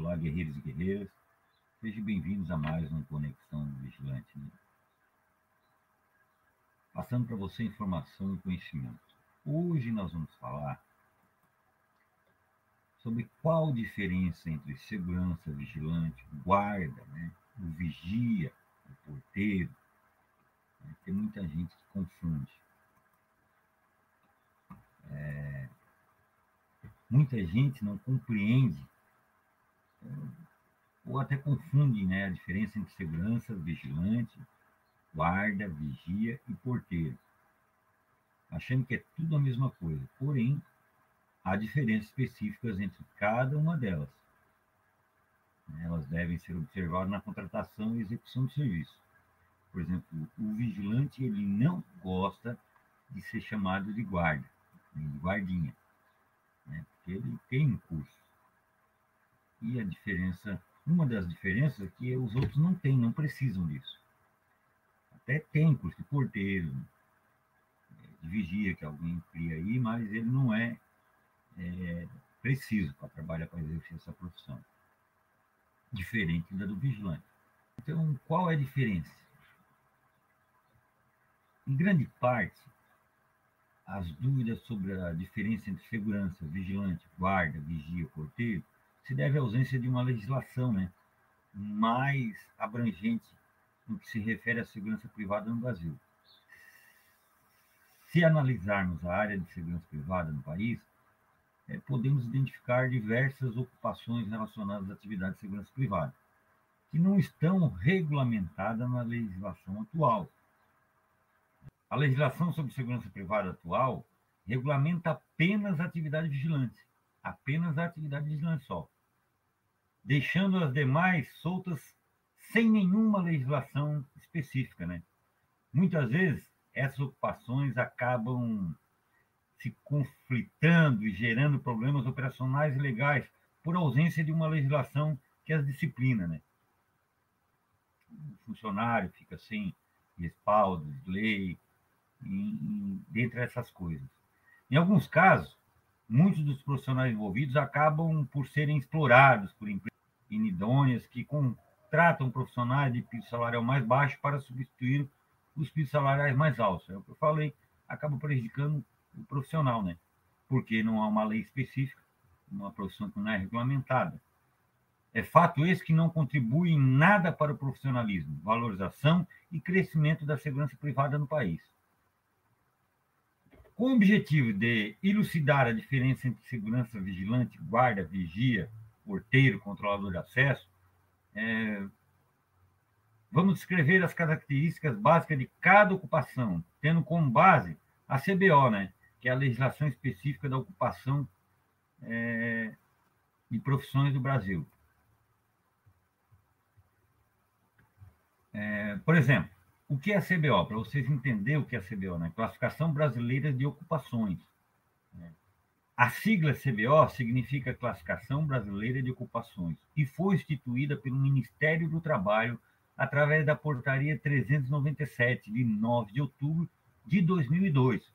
Olá, guerreiros e guerreiras. Sejam bem-vindos a mais um Conexão Vigilante. Passando para você informação e conhecimento. Hoje nós vamos falar sobre qual a diferença entre segurança, vigilante, guarda, o vigia, o porteiro. Tem muita gente que confunde. Muita gente não compreende ou até confunde, a diferença entre segurança, vigilante, guarda, vigia e porteiro, achando que é tudo a mesma coisa. Porém, há diferenças específicas entre cada uma delas. Elas devem ser observadas na contratação e execução do serviço. Por exemplo, o vigilante ele não gosta de ser chamado de guarda, nem de guardinha, porque ele tem um curso. E a diferença, uma das diferenças é que os outros não têm, não precisam disso. Até tem curso de porteiro, de vigia que alguém cria aí, mas ele não é preciso para trabalhar, para exercer essa profissão. Diferente da do vigilante. Então, qual é a diferença? Em grande parte, as dúvidas sobre a diferença entre segurança, vigilante, guarda, vigia, porteiro, se deve à ausência de uma legislação, mais abrangente no que se refere à segurança privada no Brasil. Se analisarmos a área de segurança privada no país, podemos identificar diversas ocupações relacionadas à atividade de segurança privada, que não estão regulamentadas na legislação atual. A legislação sobre segurança privada atual regulamenta apenas a atividade vigilante, apenas a atividade vigilante só, deixando as demais soltas sem nenhuma legislação específica, Muitas vezes, essas ocupações acabam se conflitando e gerando problemas operacionais e legais por ausência de uma legislação que as disciplina, O funcionário fica sem respaldo de lei, dentre essas coisas. Em alguns casos, muitos dos profissionais envolvidos acabam por serem explorados por empresas inidôneas que contratam profissionais de piso salarial mais baixo para substituir os pisos salariais mais altos. É o que eu falei, acaba prejudicando o profissional, Porque não há uma lei específica, uma profissão que não é regulamentada. É fato esse que não contribui em nada para o profissionalismo, valorização e crescimento da segurança privada no país. Com o objetivo de elucidar a diferença entre segurança vigilante, guarda, vigia, porteiro, controlador de acesso, vamos descrever as características básicas de cada ocupação, tendo como base a CBO, que é a legislação específica da ocupação de profissões do Brasil. Por exemplo, o que é a CBO? Para vocês entenderem o que é a CBO, Classificação Brasileira de Ocupações. A sigla CBO significa Classificação Brasileira de Ocupações e foi instituída pelo Ministério do Trabalho através da Portaria 397, de 9 de outubro de 2002.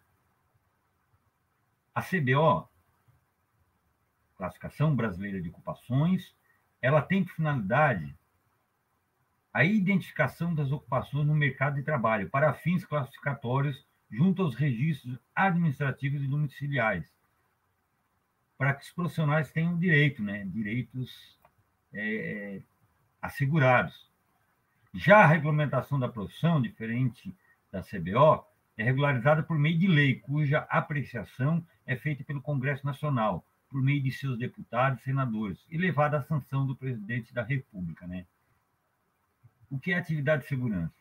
A CBO, Classificação Brasileira de Ocupações, ela tem por finalidade a identificação das ocupações no mercado de trabalho para fins classificatórios junto aos registros administrativos e domiciliares, para que os profissionais tenham direitos assegurados. Já a regulamentação da profissão, diferente da CBO, é regularizada por meio de lei, cuja apreciação é feita pelo Congresso Nacional, por meio de seus deputados e senadores, e levada à sanção do presidente da República, O que é atividade de segurança?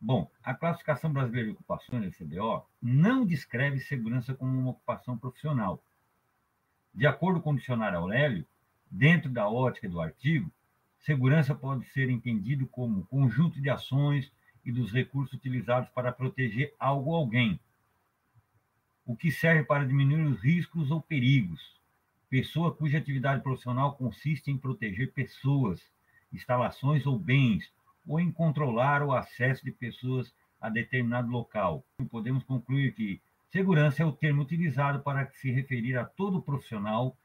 Bom, a Classificação Brasileira de Ocupações, a CBO, não descreve segurança como uma ocupação profissional. De acordo com o dicionário Aurélio, dentro da ótica do artigo, segurança pode ser entendido como conjunto de ações e dos recursos utilizados para proteger algo ou alguém, o que serve para diminuir os riscos ou perigos. Pessoa cuja atividade profissional consiste em proteger pessoas, instalações ou bens, ou em controlar o acesso de pessoas a determinado local. Podemos concluir que segurança é o termo utilizado para se referir a todo profissional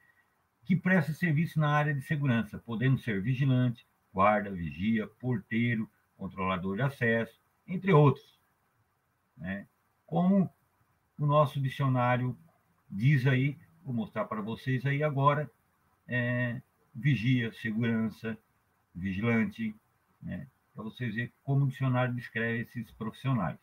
que presta serviço na área de segurança, podendo ser vigilante, guarda, vigia, porteiro, controlador de acesso, entre outros, né? Como o nosso dicionário diz aí, vou mostrar para vocês aí agora, vigia, segurança, vigilante, né? Para vocês verem como o dicionário descreve esses profissionais.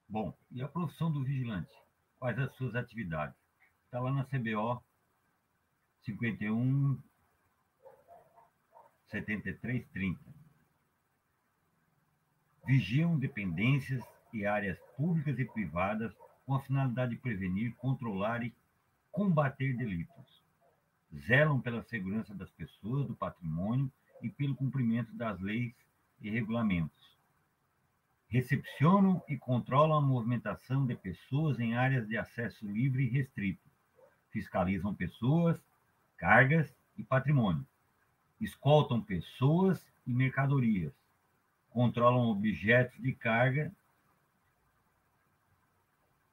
Bom, e a profissão do vigilante? Quais as suas atividades? Está lá na CBO 51 7330. Vigiam dependências e áreas públicas e privadas com a finalidade de prevenir, controlar e combater delitos. Zelam pela segurança das pessoas, do patrimônio e pelo cumprimento das leis e regulamentos. Recepcionam e controlam a movimentação de pessoas em áreas de acesso livre e restrito. Fiscalizam pessoas, cargas e patrimônio. Escoltam pessoas e mercadorias. Controlam objetos de carga.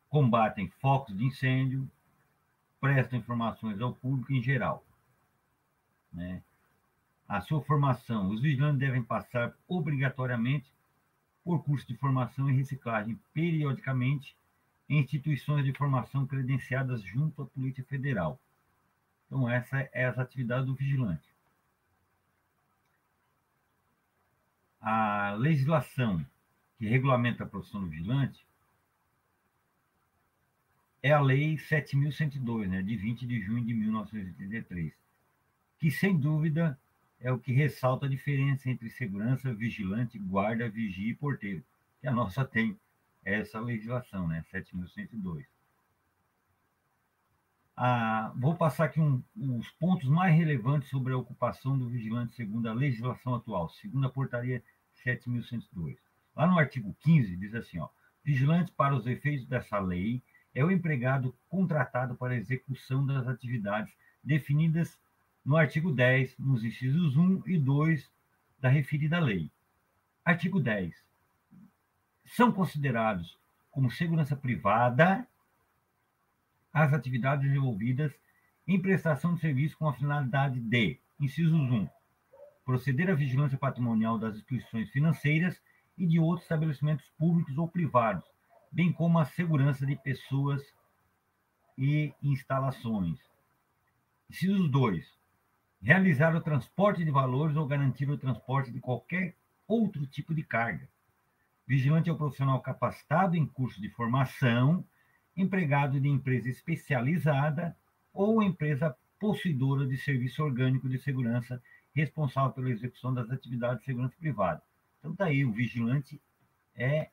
Combatem focos de incêndio. Prestam informações ao público em geral, né? A sua formação. Os vigilantes devem passar obrigatoriamente por curso de formação e reciclagem periodicamente em instituições de formação credenciadas junto à Polícia Federal. Então, essa é as atividades do vigilante. A legislação que regulamenta a profissão do vigilante é a Lei 7.102, né, de 20 de junho de 1983, que, sem dúvida, é o que ressalta a diferença entre segurança, vigilante, guarda, vigia e porteiro, que a nossa tem essa legislação, né, 7.102. Vou passar aqui os pontos mais relevantes sobre a ocupação do vigilante segundo a legislação atual, segundo a portaria 7.102. Lá no artigo 15 diz assim, ó, vigilante para os efeitos dessa lei é o empregado contratado para a execução das atividades definidas no artigo 10, nos incisos 1 e 2 da referida lei. Artigo 10. São considerados como segurança privada as atividades desenvolvidas em prestação de serviço com a finalidade de, incisos 1, proceder à vigilância patrimonial das instituições financeiras e de outros estabelecimentos públicos ou privados, bem como a segurança de pessoas e instalações. Incisos 2, realizar o transporte de valores ou garantir o transporte de qualquer outro tipo de carga. Vigilante é o profissional capacitado em curso de formação, empregado de empresa especializada ou empresa possuidora de serviço orgânico de segurança responsável pela execução das atividades de segurança privada. Então, está aí, o vigilante é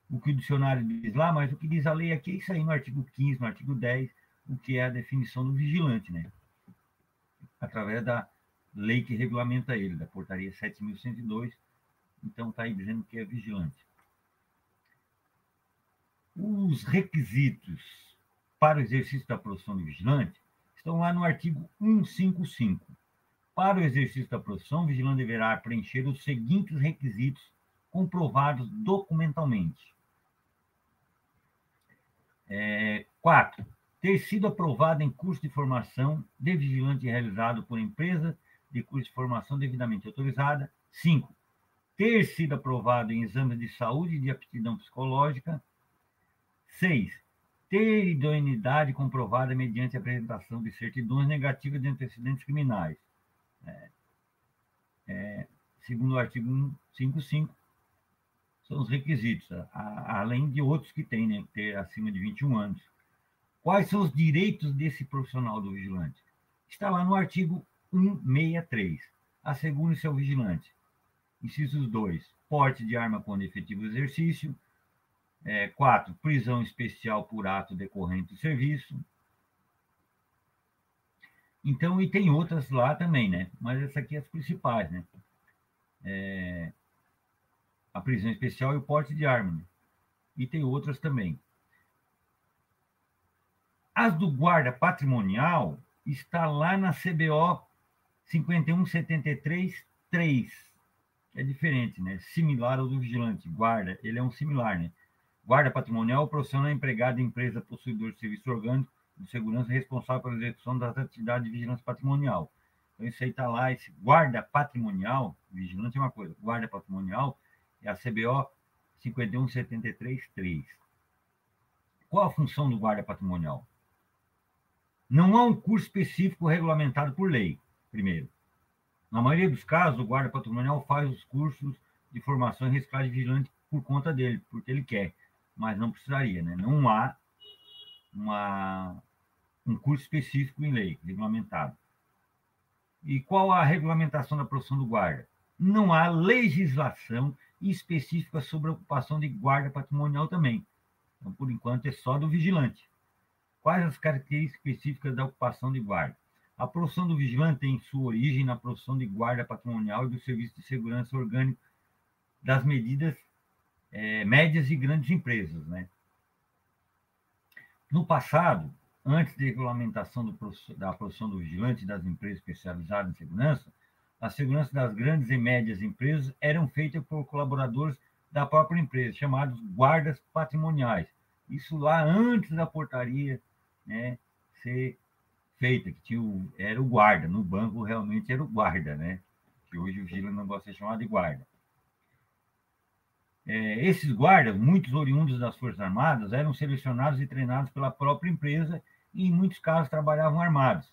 o que o dicionário diz lá, mas o que diz a lei aqui é isso aí no artigo 15, no artigo 10, o que é a definição do vigilante, né? Através da lei que regulamenta ele, da portaria 7.102, então está aí dizendo que é vigilante. Os requisitos para o exercício da profissão de vigilante estão lá no artigo 155. Para o exercício da profissão, o vigilante deverá preencher os seguintes requisitos comprovados documentalmente. 4. Ter sido aprovado em curso de formação de vigilante realizado por empresa de curso de formação devidamente autorizada. 5. Ter sido aprovado em exame de saúde e de aptidão psicológica. 6. Ter idoneidade comprovada mediante a apresentação de certidões negativas de antecedentes criminais. Segundo o artigo 155, são os requisitos, além de outros que tem, né, ter acima de 21 anos. Quais são os direitos desse profissional do vigilante? Está lá no artigo 163. Assegure-se ao vigilante. Incisos 2. Porte de arma com efetivo exercício. 4. Prisão especial por ato decorrente do serviço. Então, e tem outras lá também, né? Mas essa aqui é as principais, né? A prisão especial e o porte de arma, né? E tem outras também. As do guarda patrimonial está lá na CBO 51733, é diferente, né? Similar ao do vigilante. Guarda, ele é um similar, né? Guarda patrimonial, profissional empregado em empresa possuidor de serviço orgânico de segurança responsável pela execução das atividades de vigilância patrimonial. Então, isso aí está lá, esse guarda patrimonial, vigilante é uma coisa, guarda patrimonial é a CBO 51733. Qual a função do guarda patrimonial? Não há um curso específico regulamentado por lei, primeiro. Na maioria dos casos, o guarda patrimonial faz os cursos de formação em reciclagem vigilante por conta dele, porque ele quer, mas não precisaria, né? Não há um curso específico em lei, regulamentado. E qual a regulamentação da profissão do guarda? Não há legislação específica sobre a ocupação de guarda patrimonial também. Então, por enquanto, é só do vigilante. Quais as características específicas da ocupação de guarda? A profissão do vigilante tem sua origem na profissão de guarda patrimonial e do serviço de segurança orgânico das medidas médias e grandes empresas, né? No passado, antes da regulamentação da profissão do vigilante e das empresas especializadas em segurança, a segurança das grandes e médias empresas eram feitas por colaboradores da própria empresa, chamados guardas patrimoniais. Isso lá antes da portaria, né, ser feita, que era o guarda. No banco realmente era o guarda, né? Que hoje o vigilante não gosta de ser chamado de guarda. Esses guardas, muitos oriundos das Forças Armadas, eram selecionados e treinados pela própria empresa e, em muitos casos, trabalhavam armados.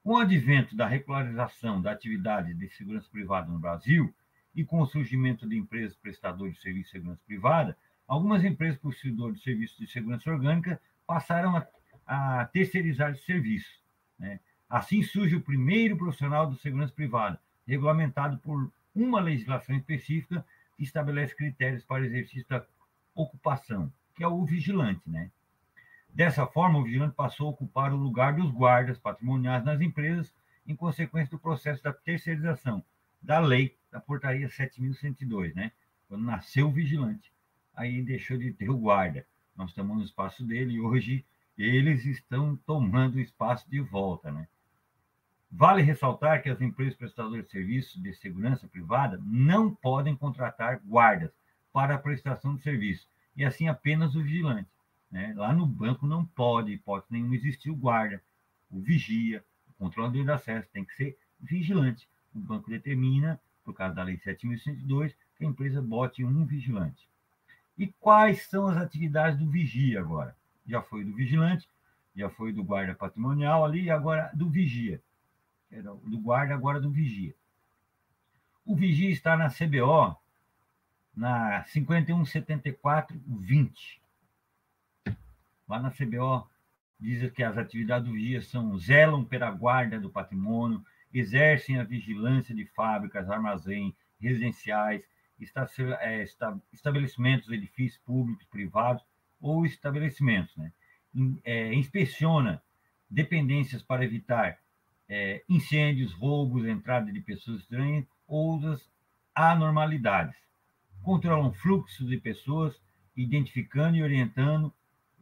Com o advento da regularização da atividade de segurança privada no Brasil e com o surgimento de empresas prestadoras de serviço de segurança privada, algumas empresas possuidoras de serviços de segurança orgânica passaram a terceirizar esse serviço, né? Assim surge o primeiro profissional de segurança privada, regulamentado por uma legislação específica que estabelece critérios para o exercício da ocupação, que é o vigilante, né? Dessa forma, o vigilante passou a ocupar o lugar dos guardas patrimoniais nas empresas, em consequência do processo da terceirização da lei da portaria 7.102, né? Quando nasceu o vigilante, aí deixou de ter o guarda. Nós estamos no espaço dele e hoje eles estão tomando o espaço de volta, né? Vale ressaltar que as empresas prestadoras de serviços de segurança privada não podem contratar guardas para a prestação de serviço, e assim apenas o vigilante, né? Lá no banco não pode, hipótese nenhuma, existir o guarda, o vigia, o controlador de acesso, tem que ser vigilante. O banco determina, por causa da Lei 7.102, que a empresa bote um vigilante. E quais são as atividades do vigia agora? Já foi do vigilante, já foi do guarda patrimonial ali, agora do vigia. Era do guarda, agora do vigia. O vigia está na CBO, na 5174-20. Lá na CBO diz que as atividades do vigia são: zelam pela guarda do patrimônio, exercem a vigilância de fábricas, armazéns, residenciais, estabelecimentos, edifícios públicos, privados ou estabelecimentos, né? Inspeciona dependências para evitar incêndios, roubos, entrada de pessoas estranhas ou outras anormalidades. Controlam fluxos de pessoas, identificando e orientando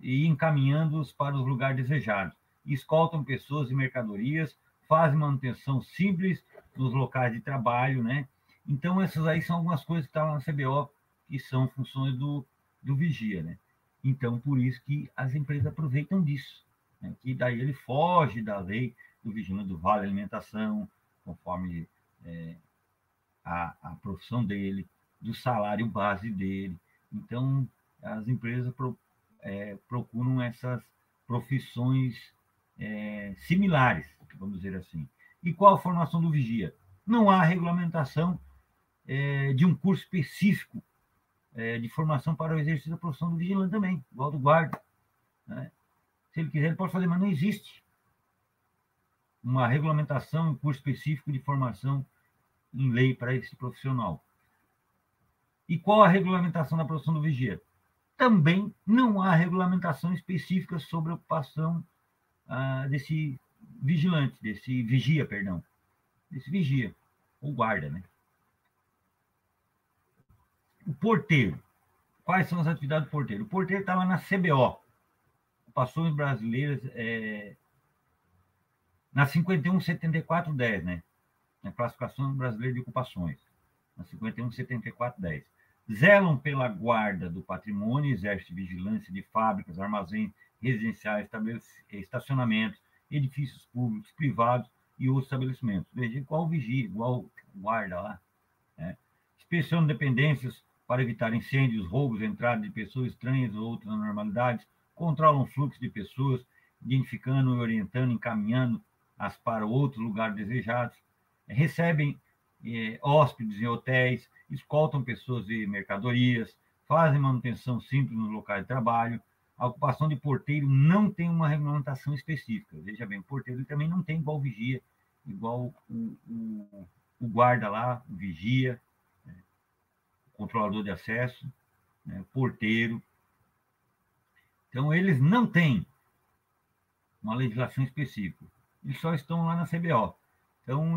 e encaminhando-os para os lugares desejados. Escoltam pessoas e mercadorias, fazem manutenção simples nos locais de trabalho, né? Então, essas aí são algumas coisas que estão na CBO, que são funções do vigia, né? Então, por isso que as empresas aproveitam disso, né? Que daí ele foge da lei do vigilante do vale alimentação, conforme a profissão dele, do salário base dele. Então, as empresas procuram essas profissões similares, vamos dizer assim. E qual a formação do vigia? Não há regulamentação de um curso específico de formação para o exercício da profissão do vigilante também, igual do guarda, né? Se ele quiser, ele pode fazer, mas não existe uma regulamentação, um curso específico de formação em lei para esse profissional. E qual a regulamentação da profissão do vigia? Também não há regulamentação específica sobre a ocupação vigilante, desse vigia, perdão, desse vigia, ou guarda, né? O porteiro. Quais são as atividades do porteiro? O porteiro está lá na CBO, Ocupações Brasileiras, na 517410, né? Na Classificação Brasileira de Ocupações, na 517410. Zelam pela guarda do patrimônio, exerce vigilância de fábricas, armazéns residenciais, estacionamentos, edifícios públicos, privados e outros estabelecimentos. Veja, igual vigia, igual guarda lá. Né? Inspeção de dependências para evitar incêndios, roubos, entrada de pessoas estranhas ou outras anormalidades, controlam o fluxo de pessoas, identificando e orientando, encaminhando-as para outros lugares desejados, recebem hóspedes em hotéis, escoltam pessoas e mercadorias, fazem manutenção simples nos locais de trabalho. A ocupação de porteiro não tem uma regulamentação específica. Veja bem, o porteiro também não tem igual vigia, igual o guarda lá, o vigia, né, o controlador de acesso, né, porteiro. Então, eles não têm uma legislação específica. Eles só estão lá na CBO. Então,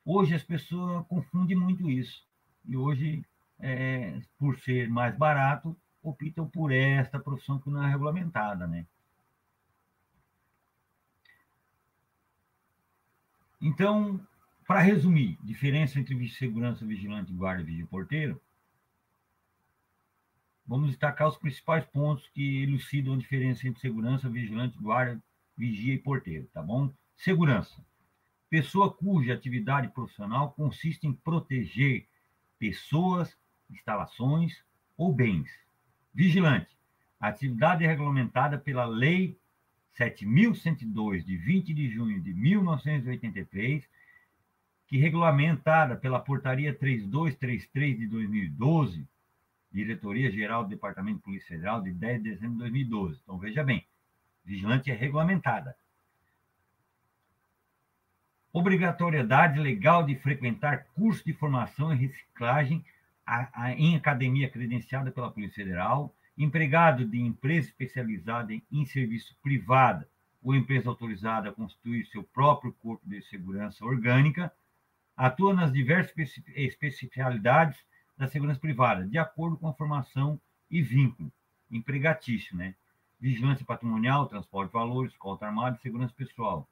hoje as pessoas confundem muito isso. E hoje, por ser mais barato, optam por esta profissão que não é regulamentada, né? Então, para resumir, diferença entre segurança, vigilante, guarda, vigia e porteiro, vamos destacar os principais pontos que elucidam a diferença entre segurança, vigilante, guarda, vigia e porteiro, tá bom? Segurança. Pessoa cuja atividade profissional consiste em proteger pessoas, instalações ou bens. Vigilante. Atividade regulamentada pela Lei 7.102, de 20 de junho de 1983, que regulamentada pela Portaria 3233 de 2012, Diretoria-Geral do Departamento de Polícia Federal, de 10 de dezembro de 2012. Então, veja bem, vigilante é regulamentada. Obrigatoriedade legal de frequentar curso de formação e reciclagem em academia credenciada pela Polícia Federal, empregado de empresa especializada em serviço privado ou empresa autorizada a constituir seu próprio corpo de segurança orgânica, atua nas diversas especialidades da segurança privada, de acordo com a formação e vínculo empregatício, né? Vigilância patrimonial, transporte de valores, escolta armada e segurança pessoal.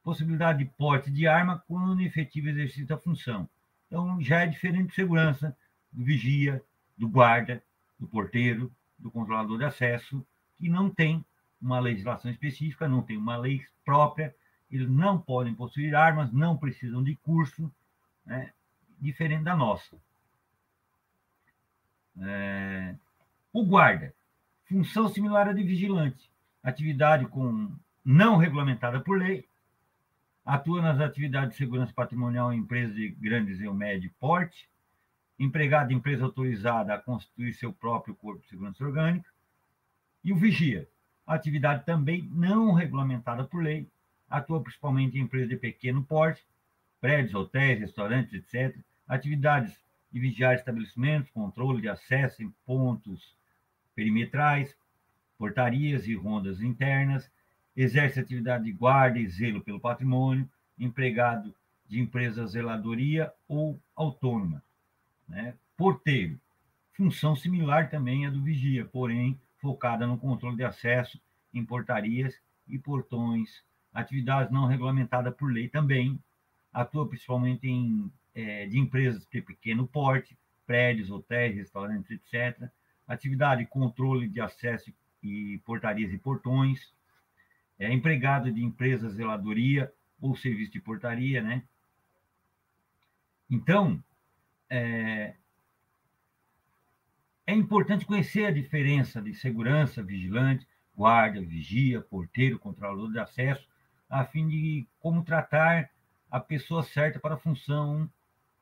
Possibilidade de porte de arma quando efetivo exercício da função. Então, já é diferente de segurança, do vigia, do guarda, do porteiro, do controlador de acesso, que não tem uma legislação específica, não tem uma lei própria, eles não podem possuir armas, não precisam de curso, né? Diferente da nossa. O guarda, função similar à de vigilante, atividade não regulamentada por lei, atua nas atividades de segurança patrimonial em empresas de grandes e médio porte, empregado em empresa autorizada a constituir seu próprio corpo de segurança orgânica, e o vigia, atividade também não regulamentada por lei, atua principalmente em empresas de pequeno porte, prédios, hotéis, restaurantes, etc., atividades de vigiar estabelecimentos, controle de acesso em pontos perimetrais, portarias e rondas internas, exerce atividade de guarda e zelo pelo patrimônio, empregado de empresa zeladoria ou autônoma. Né? Porteiro, função similar também à do vigia, porém focada no controle de acesso em portarias e portões, atividades não regulamentadas por lei também, atua principalmente de empresas de pequeno porte, prédios, hotéis, restaurantes, etc., atividade de controle de acesso e portarias e portões, empregado de empresa zeladoria ou serviço de portaria, né? Então, é importante conhecer a diferença de segurança, vigilante, guarda, vigia, porteiro, controlador de acesso, a fim de como tratar a pessoa certa para a função,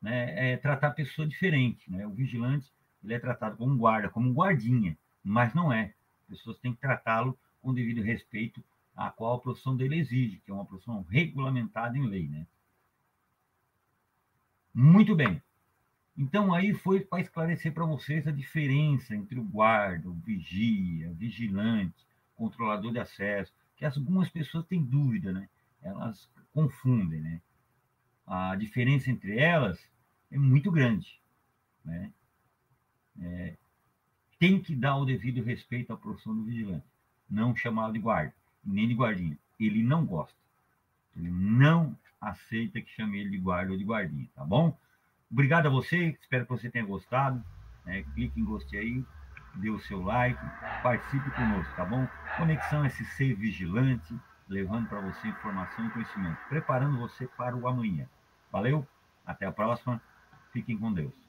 né? Tratar a pessoa diferente, né? O vigilante, ele é tratado como um guarda, como um guardinha, mas não é. As pessoas têm que tratá-lo com devido respeito a qual a profissão dele exige, que é uma profissão regulamentada em lei, né? Muito bem. Então, aí foi para esclarecer para vocês a diferença entre o guarda, o vigia, vigilante, controlador de acesso, que algumas pessoas têm dúvida, né? Elas confundem, né? A diferença entre elas é muito grande, né? Tem que dar o devido respeito à profissão do vigilante, não chamá-lo de guarda, nem de guardinha. Ele não gosta, ele não aceita que chame ele de guarda ou de guardinha, tá bom? Obrigado a você, espero que você tenha gostado. Clique em gostei aí, dê o seu like, participe conosco, tá bom? Conexão SC Vigilante, levando para você informação e conhecimento, preparando você para o amanhã. Valeu, até a próxima, fiquem com Deus.